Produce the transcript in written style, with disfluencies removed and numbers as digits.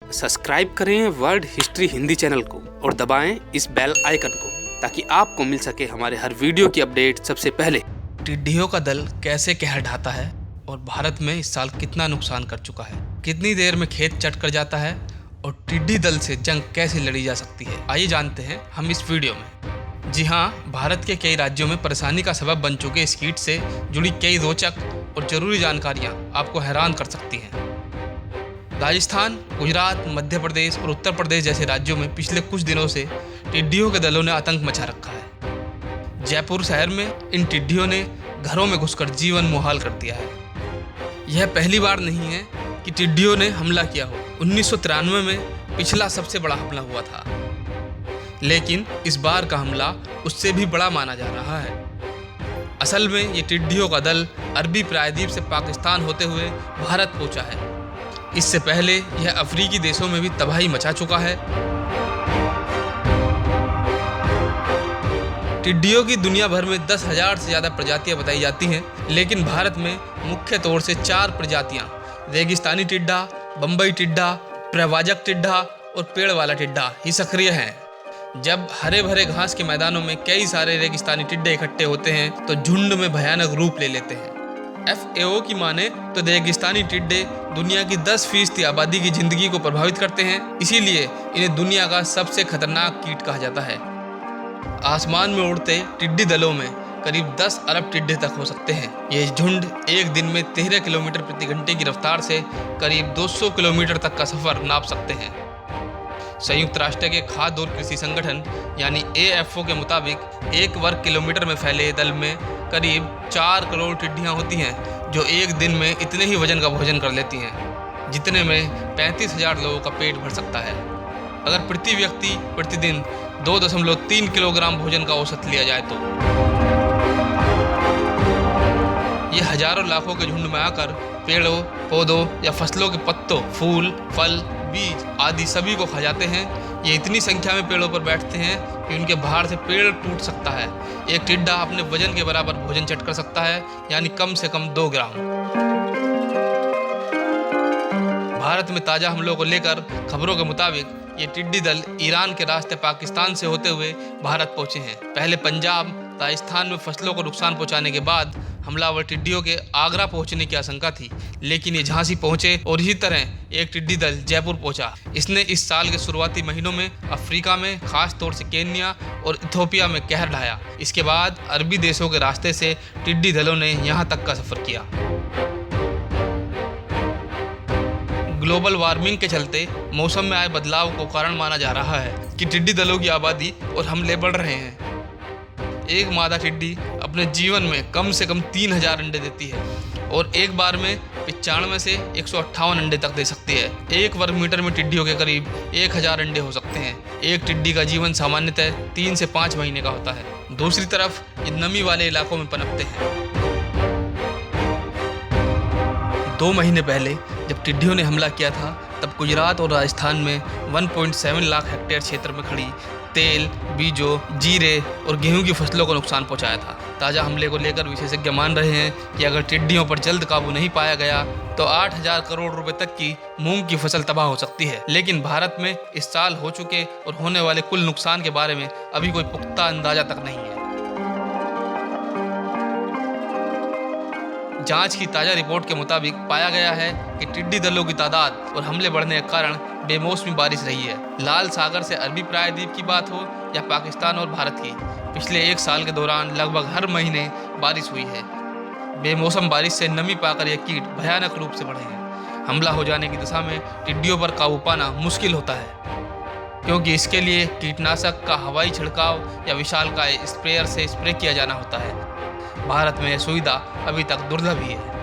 Subscribe करें world history Hindi channel को और दबाएं इस बेल आइकन को ताकि आपको मिल सके हमारे हर वीडियो की अपडेट सबसे पहले। टिड्डियों का दल कैसे कहर ढाता है और भारत में इस साल कितना नुकसान कर चुका है, कितनी देर में खेत चट कर जाता है और टिड्डी दल से जंग कैसे लड़ी जा सकती है, आइए जानते हैं हम इस वीडियो में। जी हाँ, भारत के कई राज्यों में परेशानी का सबब बन चुके इस कीट से जुड़ी कई रोचक और जरूरी जानकारियाँ आपको हैरान कर सकती हैं। राजस्थान, गुजरात, मध्य प्रदेश और उत्तर प्रदेश जैसे राज्यों में पिछले कुछ दिनों से टिड्डियों के दलों ने आतंक मचा रखा है। जयपुर शहर में इन टिड्डियों ने घरों में घुसकर जीवन मुहाल कर दिया है। यह पहली बार नहीं है कि टिड्डियों ने हमला किया हो। 1993 में पिछला सबसे बड़ा हमला हुआ था, लेकिन इस बार का हमला उससे भी बड़ा माना जा रहा है। असल में ये टिड्डियों का दल अरबी प्रायद्वीप से पाकिस्तान होते हुए भारत पहुंचा है। इससे पहले यह अफ्रीकी देशों में भी तबाही मचा चुका है। टिड्डियों की दुनिया भर में 10,000 से ज़्यादा प्रजातियां बताई जाती हैं, लेकिन भारत में मुख्य तौर से 4 प्रजातियां रेगिस्तानी टिड्डा, बम्बई टिड्डा, प्रव्रजक टिड्डा और पेड़ वाला टिड्डा ही सक्रिय हैं। जब हरे भरे घास के मैदानों में कई सारे रेगिस्तानी टिड्डे इकट्ठे होते हैं तो झुंड में भयानक रूप ले लेते हैं। FAO की माने तो रेगिस्तानी टिड्डे दुनिया की 10% आबादी की जिंदगी को प्रभावित करते हैं, इसीलिए इन्हें दुनिया का सबसे खतरनाक कीट कहा जाता है। आसमान में उड़ते टिड्डी दलों में करीब 10 अरब टिड्डे तक हो सकते हैं। यह झुंड एक दिन में 13 किलोमीटर प्रति घंटे की रफ्तार से करीब 200 किलोमीटर तक का सफर नाप सकते हैं। संयुक्त राष्ट्र के खाद्य और कृषि संगठन यानी AFO के मुताबिक 1 वर्ग किलोमीटर में फैले दल में करीब 4 करोड़ टिड्डियां होती हैं, जो एक दिन में इतने ही वजन का भोजन कर लेती हैं, जितने में 35,000 लोगों का पेट भर सकता है। अगर प्रति व्यक्ति प्रतिदिन 2.3 किलोग्राम भोजन का औसत लिया जाए तो ये हजारों लाखों के झुंड में आकर पेड़ों, पौधों या फसलों के पत्तों, फूल, फल, बीज आदि सभी को खा जाते हैं। ये इतनी संख्या में पेड़ों पर बैठते हैं कि उनके भार से पेड़ टूट सकता है। एक टिड्डा अपने वजन के बराबर भोजन चट कर सकता है, यानी कम से कम 2 ग्राम। भारत में ताजा हमलों को लेकर खबरों के मुताबिक ये टिड्डी दल ईरान के रास्ते पाकिस्तान से होते हुए भारत पहुंचे हैं। पहले पंजाब, राजस्थान में फसलों को नुकसान पहुंचाने के बाद हमलावर टिड्डियों के आगरा पहुंचने की आशंका थी, लेकिन ये झांसी पहुंचे और इसी तरह एक टिड्डी दल जयपुर पहुंचा। इसने इस साल के शुरुआती महीनों में अफ्रीका में, खास तौर से केन्या और इथियोपिया में कहर ढाया। इसके बाद अरबी देशों के रास्ते से टिड्डी दलों ने यहाँ तक का सफर किया। ग्लोबल वार्मिंग के चलते मौसम में आए बदलाव को कारण माना जा रहा है कि टिड्डी दलों की आबादी और हमले बढ़ रहे हैं। एक मादा टिड्डी अपने जीवन में कम से कम 3,000 अंडे देती है और एक बार में 95 से 158 अंडे तक दे सकती है। 1 वर्ग मीटर में टिड्डियों के करीब 1,000 अंडे हो सकते हैं। एक टिड्डी का जीवन सामान्यतः 3 से 5 महीने का होता है। दूसरी तरफ ये नमी वाले इलाकों में पनपते हैं। 2 महीने पहले जब टिड्डियों ने हमला किया था, तब गुजरात और राजस्थान में 1.7 लाख हेक्टेयर क्षेत्र में खड़ी तेल, बीजों, जीरे और गेहूं की फसलों को नुकसान पहुंचाया था। ताज़ा हमले को लेकर विशेषज्ञ मान रहे हैं कि अगर टिड्डियों पर जल्द काबू नहीं पाया गया तो 8,000 करोड़ रुपए तक की मूंग की फसल तबाह हो सकती है। लेकिन भारत में इस साल हो चुके और होने वाले कुल नुकसान के बारे में अभी कोई पुख्ता अंदाजा तक नहीं है। जांच की ताज़ा रिपोर्ट के मुताबिक पाया गया है कि टिड्डी दलों की तादाद और हमले बढ़ने के कारण बेमौसमी बारिश रही है। लाल सागर से अरबी प्रायद्वीप की बात हो या पाकिस्तान और भारत की, पिछले 1 साल के दौरान लगभग हर महीने बारिश हुई है। बेमौसम बारिश से नमी पाकर यह कीट भयानक रूप से बढ़े हैं। हमला हो जाने की दशा में टिड्डियों पर काबू पाना मुश्किल होता है, क्योंकि इसके लिए कीटनाशक का हवाई छिड़काव या विशालकाय स्प्रेयर से स्प्रे किया जाना होता है। भारत में यह सुविधा अभी तक दुर्लभ ही है।